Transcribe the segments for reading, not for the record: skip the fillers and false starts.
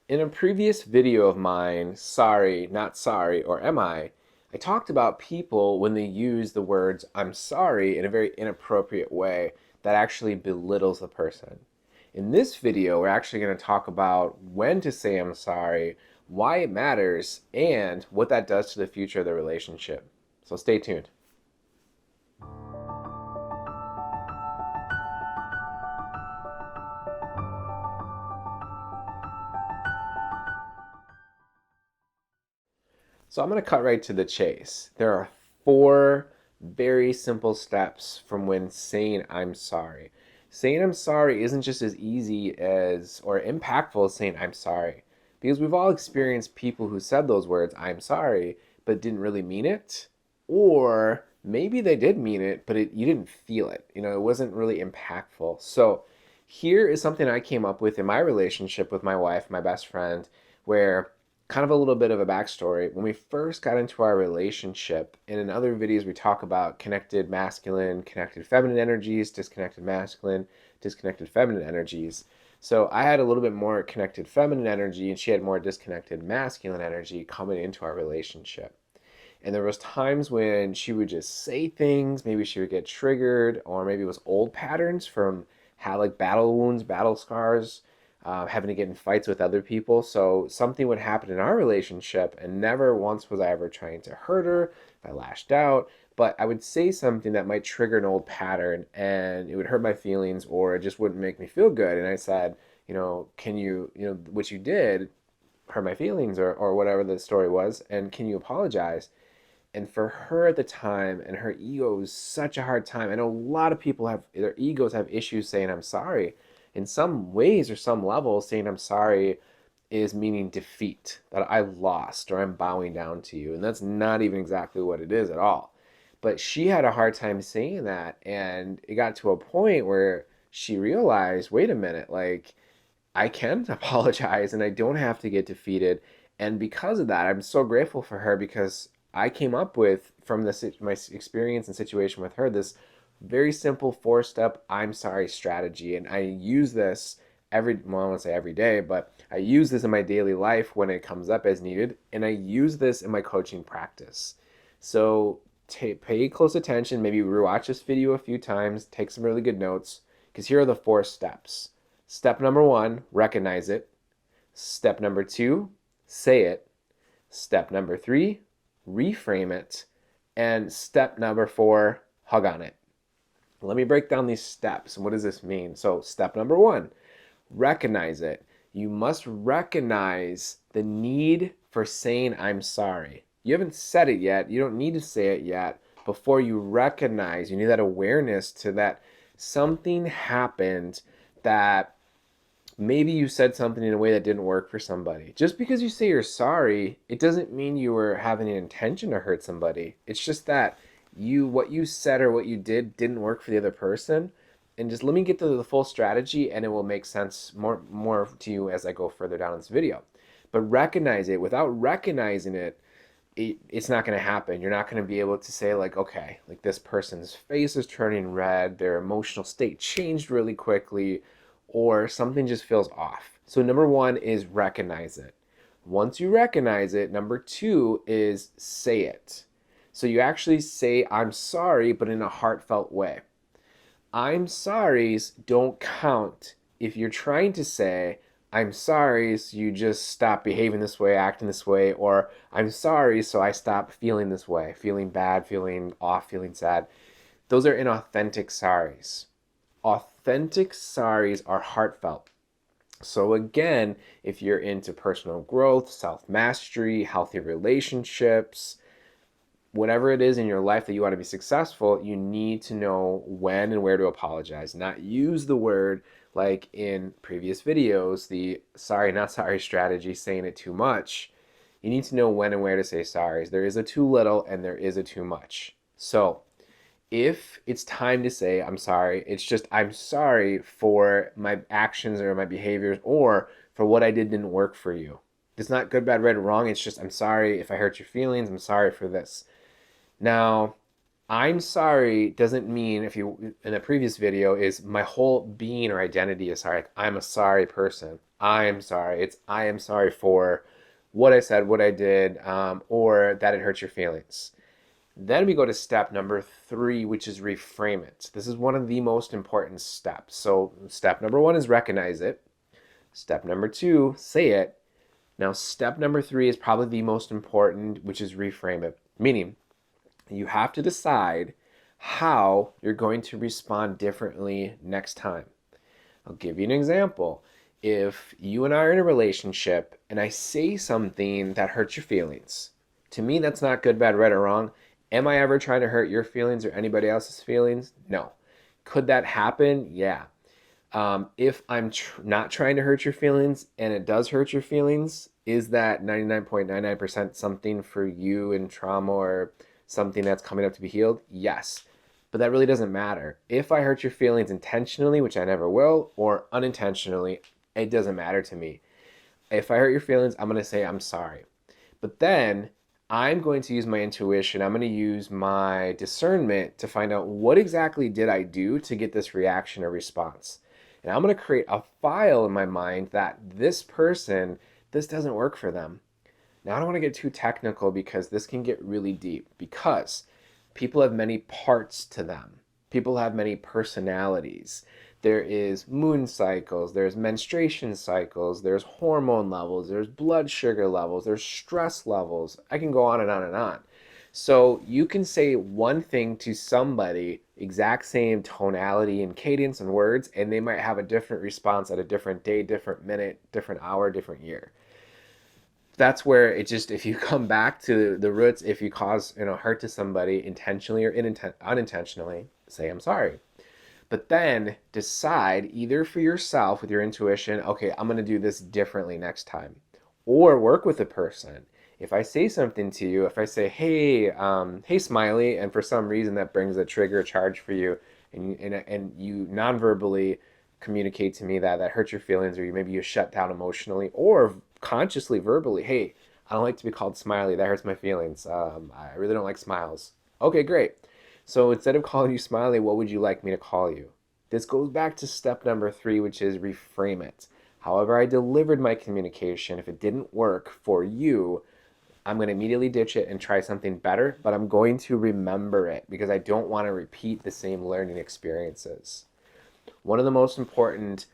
In a previous video of mine, Sorry, Not Sorry, or Am I talked about people when they use the words I'm sorry in a very inappropriate way that actually belittles the person. In this video, we're actually going to talk about when to say I'm sorry, why it matters, and what that does to the future of the relationship. So stay tuned. So I'm going to cut right to the chase. There are four very simple steps from when saying I'm sorry. Saying I'm sorry isn't just as easy as or impactful as saying I'm sorry. Because we've all experienced people who said those words, I'm sorry, but didn't really mean it. Or maybe they did mean it, but you didn't feel it. It wasn't really impactful. So here is something I came up with in my relationship with my wife, my best friend, where kind of a little bit of a backstory. When we first got into our relationship, and in other videos, we talk about connected masculine, connected feminine energies, disconnected masculine, disconnected feminine energies. So I had a little bit more connected feminine energy, and she had more disconnected masculine energy coming into our relationship. And there was times when she would just say things, maybe she would get triggered, or maybe it was old patterns from how like battle wounds, battle scars, having to get in fights with other people. So something would happen in our relationship, and never once was I ever trying to hurt her if I lashed out. But I would say something that might trigger an old pattern, and it would hurt my feelings, or it just wouldn't make me feel good. And I said, can you, what you did hurt my feelings, or whatever the story was, and can you apologize? And for her at the time, and her ego was such a hard time. I know a lot of people have their egos have issues saying I'm sorry. In some ways or some levels, saying I'm sorry is meaning defeat, that I've lost or I'm bowing down to you. And that's not even exactly what it is at all. But she had a hard time saying that. And it got to a point where she realized, wait a minute, like I can apologize and I don't have to get defeated. And because of that, I'm so grateful for her because I came up with, from this my experience and situation with her, this very simple four-step I'm sorry strategy. And I use this well, I won't say every day, but I use this in my daily life when it comes up as needed. And I use this in my coaching practice. So pay close attention, maybe rewatch this video a few times, take some really good notes, because here are the four steps. Step number one, recognize it. Step number two, say it. Step number three, reframe it. And step number four, hug on it. Let me break down these steps. And what does this mean? So, step number one, recognize it. You must recognize the need for saying, I'm sorry. You haven't said it yet. You don't need to say it yet. Before you recognize, you need that awareness to that something happened, that maybe you said something in a way that didn't work for somebody. Just because you say you're sorry, it doesn't mean you were having an intention to hurt somebody. It's just that what you said or what you didn't work for the other person. And just let me get to the full strategy and it will make sense more to you as I go further down this video. But recognize it. Without recognizing it, it's not going to happen. You're not going to be able to say like, okay, like this person's face is turning red, their emotional state changed really quickly, or something just feels off. So number one is recognize it. Once you recognize it, number two is say it. So you actually say, I'm sorry, but in a heartfelt way. I'm sorry's don't count if you're trying to say, I'm sorry, so you just stop behaving this way, acting this way, or I'm sorry, so I stop feeling this way, feeling bad, feeling off, feeling sad. Those are inauthentic sorries. Authentic sorries are heartfelt. So again, if you're into personal growth, self-mastery, healthy relationships, whatever it is in your life that you want to be successful, you need to know when and where to apologize. Not use the word like in previous videos, the sorry, not sorry strategy, saying it too much. You need to know when and where to say sorry. There is a too little and there is a too much. So if it's time to say I'm sorry, it's just I'm sorry for my actions or my behaviors or for what I didn't work for you. It's not good, bad, right, or wrong. It's just I'm sorry if I hurt your feelings. I'm sorry for this. Now, I'm sorry doesn't mean, if you in a previous video, is my whole being or identity is sorry. Like, I'm a sorry person. I am sorry. It's I am sorry for what I said, what I did, or that it hurt your feelings. Then we go to step number 3, which is reframe it. This is one of the most important steps. So step number 1 is recognize it. Step number 2, say it. Now step number 3 is probably the most important, which is reframe it. Meaning, you have to decide how you're going to respond differently next time. I'll give you an example. If you and I are in a relationship and I say something that hurts your feelings, to me that's not good, bad, right, or wrong. Am I ever trying to hurt your feelings or anybody else's feelings? No. Could that happen? Yeah. If I'm not trying to hurt your feelings and it does hurt your feelings, is that 99.99% something for you in trauma or something that's coming up to be healed? Yes. But that really doesn't matter. If I hurt your feelings intentionally, which I never will, or unintentionally, it doesn't matter to me. If I hurt your feelings, I'm going to say I'm sorry. But then I'm going to use my intuition. I'm going to use my discernment to find out what exactly did I do to get this reaction or response. And I'm going to create a file in my mind that this person, this doesn't work for them. Now, I don't want to get too technical because this can get really deep, because people have many parts to them. People have many personalities. There is moon cycles, there's menstruation cycles, there's hormone levels, there's blood sugar levels, there's stress levels. I can go on and on and on. So you can say one thing to somebody, exact same tonality and cadence and words, and they might have a different response at a different day, different minute, different hour, different year. That's where it just, if you come back to the roots, if you cause hurt to somebody intentionally or unintentionally, say I'm sorry. But then decide either for yourself with your intuition, okay, I'm going to do this differently next time, or work with the person. If I say something to you, if I say, hey, Smiley, and for some reason that brings a trigger charge for you, and you non-verbally communicate to me that hurts your feelings, or maybe you shut down emotionally, or consciously, verbally, hey, I don't like to be called Smiley, that hurts my feelings. I really don't like smiles. Okay, great. So instead of calling you Smiley, what would you like me to call you? This goes back to step number 3, which is reframe it. However I delivered my communication, if it didn't work for you, I'm going to immediately ditch it and try something better, but I'm going to remember it because I don't want to repeat the same learning experiences. One of the most important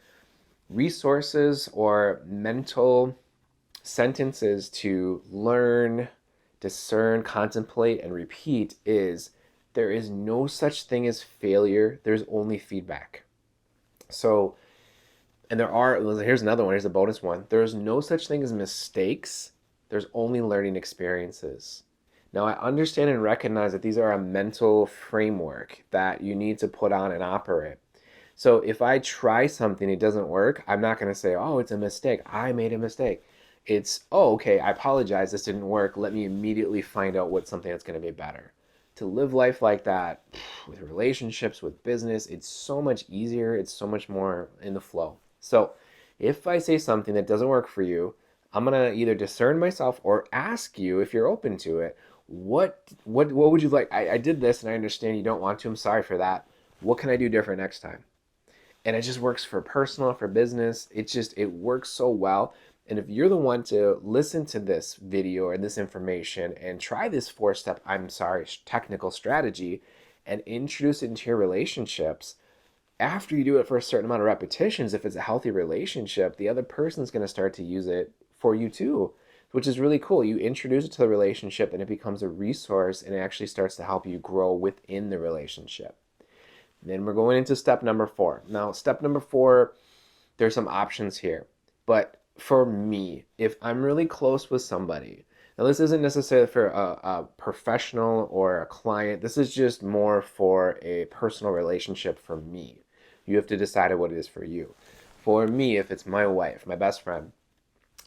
resources or mental sentences to learn, discern, contemplate, and repeat is, there is no such thing as failure. There's only feedback. So, and here's another one. Here's a bonus one. There's no such thing as mistakes. There's only learning experiences. Now, I understand and recognize that these are a mental framework that you need to put on and operate. So if I try something, it doesn't work, I'm not going to say, oh, it's a mistake. I made a mistake. It's, oh, okay, I apologize. This didn't work. Let me immediately find out what's something that's going to be better. To live life like that, with relationships, with business, it's so much easier. It's so much more in the flow. So if I say something that doesn't work for you, I'm going to either discern myself or ask you, if you're open to it, what would you like? I did this and I understand you don't want to. I'm sorry for that. What can I do different next time? And it just works for personal, for business. It works so well. And if you're the one to listen to this video or this information and try this 4-step, I'm sorry, technical strategy and introduce it into your relationships, after you do it for a certain amount of repetitions, if it's a healthy relationship, the other person's going to start to use it for you too, which is really cool. You introduce it to the relationship and it becomes a resource, and it actually starts to help you grow within the relationship. Then we're going into step number 4. Now, step number 4, there's some options here. But for me, if I'm really close with somebody, now this isn't necessarily for a professional or a client. This is just more for a personal relationship for me. You have to decide what it is for you. For me, if it's my wife, my best friend,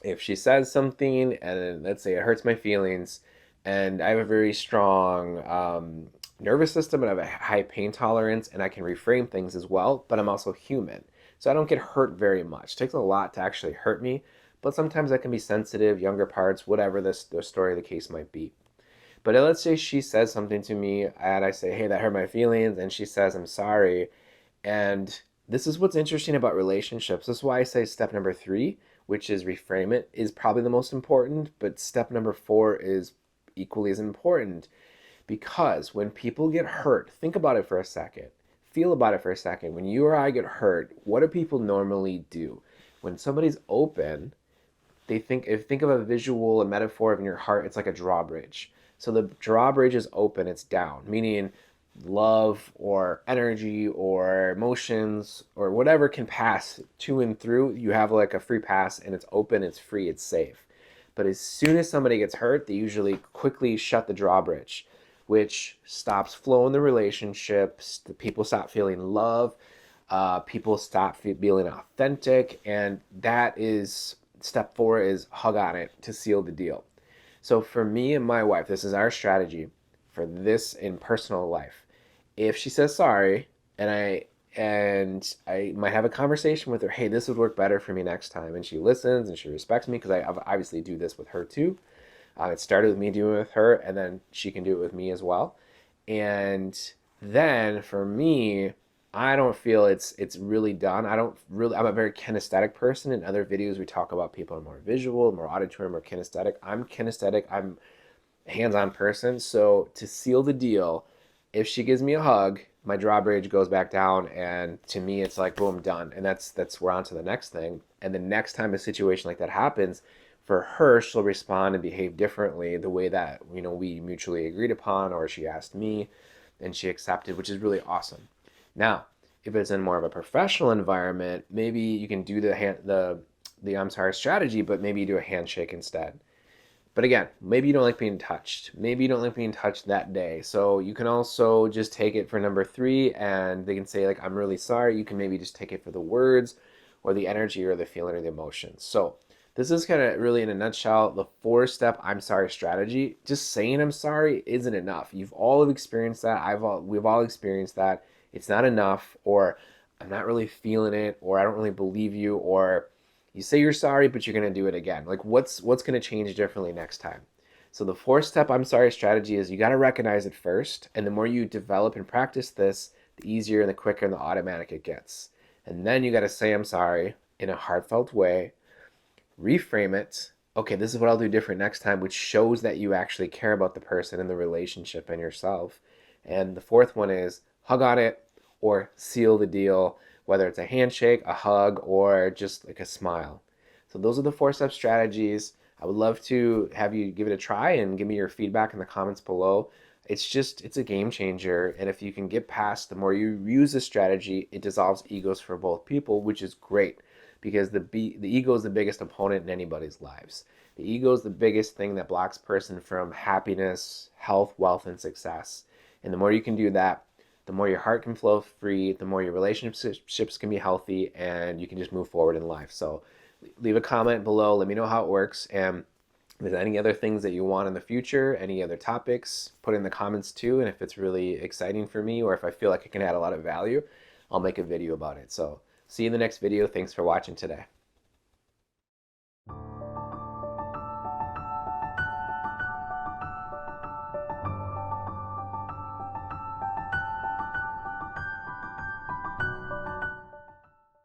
if she says something and let's say it hurts my feelings, and I have a very strong nervous system and I have a high pain tolerance, and I can reframe things as well, but I'm also human. So I don't get hurt very much. It takes a lot to actually hurt me, but sometimes I can be sensitive, younger parts, whatever the story of the case might be. But let's say she says something to me and I say, hey, that hurt my feelings, and she says, I'm sorry. And this is what's interesting about relationships. This is why I say step number 3, which is reframe it, is probably the most important, but step number 4 is equally as important. Because when people get hurt, think about it for a second. Feel about it for a second. When you or I get hurt, what do people normally do? When somebody's open, think of a visual, a metaphor of in your heart, it's like a drawbridge. So the drawbridge is open, it's down, meaning love or energy or emotions or whatever can pass to and through. You have like a free pass and it's open, it's free, it's safe. But as soon as somebody gets hurt, they usually quickly shut the drawbridge, which stops flow in the relationships. The people stop feeling love. People stop feeling authentic. And that is step 4 is hug on it to seal the deal. So for me and my wife, this is our strategy for this in personal life. If she says sorry and I might have a conversation with her, hey, this would work better for me next time, and she listens and she respects me because I obviously do this with her too. It started with me doing it with her, and then she can do it with me as well. And then for me, I don't feel it's really done. I don't really. I'm a very kinesthetic person. In other videos, we talk about people are more visual, more auditory, more kinesthetic. I'm kinesthetic. I'm a hands-on person. So to seal the deal, if she gives me a hug, my drawbridge goes back down, and to me, it's like boom, done. And that's we're on to the next thing. And the next time a situation like that happens, for her, she'll respond and behave differently the way that we mutually agreed upon, or she asked me and she accepted, which is really awesome. Now, if it's in more of a professional environment, maybe you can do the I'm sorry strategy, but maybe you do a handshake instead. But again, maybe you don't like being touched. Maybe you don't like being touched that day. So you can also just take it for number 3, and they can say like, I'm really sorry. You can maybe just take it for the words or the energy or the feeling or the emotion. So this is kind of really in a nutshell, the 4-step I'm sorry strategy. Just saying I'm sorry isn't enough. You've all experienced that. We've all experienced that. It's not enough, or I'm not really feeling it, or I don't really believe you, or you say you're sorry, but you're going to do it again. Like what's going to change differently next time? So the 4-step I'm sorry strategy is you got to recognize it first. And the more you develop and practice this, the easier and the quicker and the automatic it gets. And then you got to say I'm sorry in a heartfelt way, reframe it. Okay, this is what I'll do different next time, which shows that you actually care about the person and the relationship and yourself. And the 4th one is hug on it or seal the deal, whether it's a handshake, a hug, or just like a smile. So those are the 4-step strategies. I would love to have you give it a try and give me your feedback in the comments below. It's a game changer. And if you can get past, the more you use this strategy, it dissolves egos for both people, which is great because the ego is the biggest opponent in anybody's lives. The ego is the biggest thing that blocks a person from happiness, health, wealth, and success. And the more you can do that, the more your heart can flow free, the more your relationships can be healthy, and you can just move forward in life. So leave a comment below. Let me know how it works. And if there's any other things that you want in the future, any other topics, put in the comments too. And if it's really exciting for me, or if I feel like it can add a lot of value, I'll make a video about it. So see you in the next video. Thanks for watching today.